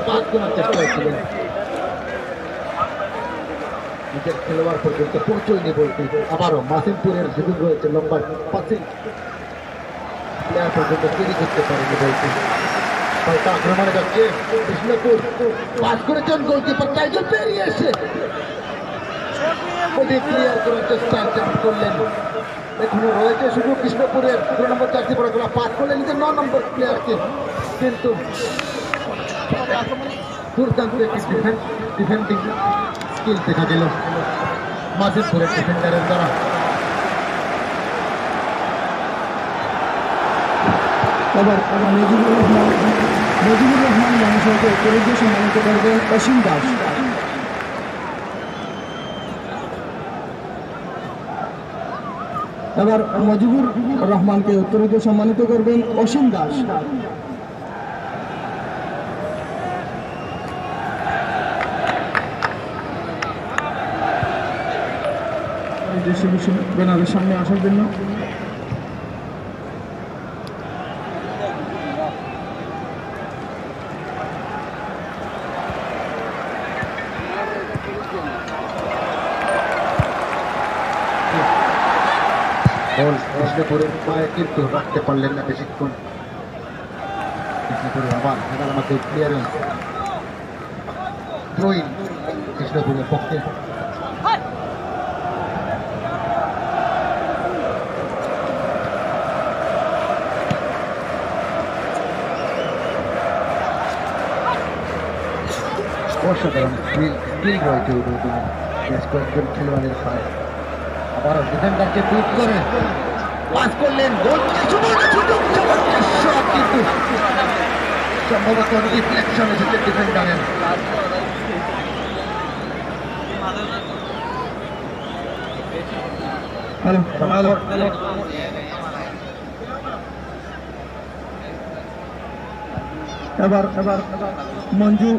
Pass করার চেষ্টা করছিলেন, নিজের খেলোয়াড় পর্যন্ত পৌঁছয়নি বলতে। আবারও মাসিমপুরের সুযোগ রয়েছে, লম্বা পাসিং প্লেয়ার পর্যন্ত তৈরি করতে পারেনি বলতে। পাল্টা আক্রমণে যাচ্ছে কৃষ্ণপুর, পাস করেছেন গোলকিপার টাইটল পেরিয়ে এসে ক্লিয়ার করার চেষ্টা করলেন। এখনো রয়েছে শুধু কৃষ্ণপুরের 2 নম্বর চারটি বড় খেলা, পাস করলেন নিজের 9 নম্বর প্লেয়ারকে, কিন্তু দুর্দান্ত একটি ডিফেন্ডিং স্কিল দেখা গেল মাঝিপুরের ডিফেন্ডারের দ্বারা। এবার নজিবুর রহমান মহাশয়কে উত্তরীয় সম্মানিত করবেন অসীম দাস। এবার মজিবুর রহমানকে উত্তরীয় সম্মানিত করবেন অসীম দাস। ব্যানারের সামনে আসার জন্য কৃষ্ণপুরের পায়ে কিন্তু রাখতে পারলেন না বেশিক্ষণ। কৃষ্ণপুরের আবার খেলার মধ্যে ক্লিয়ারেন্স, থ্রোইন কৃষ্ণপুরের পক্ষে। অসাধারণ স্কিল রয়েছে বেশ কয়েকজন খেলোয়াড়ের পায়ে। আবার ডিফেন্ডারকে বিট করে পাস করলেন, গোল কিন্তু সম্ভবত রিফ্লেকশন এসেছে ডিফেন্ডারের। এবার মঞ্জু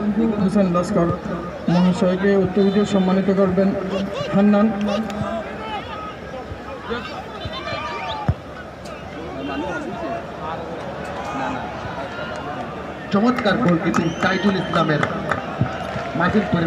হোসেন লস্কর মহাশয়কে উত্তরীয় সম্মানিত করবেন হান্নান। চমৎকার গোলকিপিং টাইটুল ইসলামের মাঝিরপুরের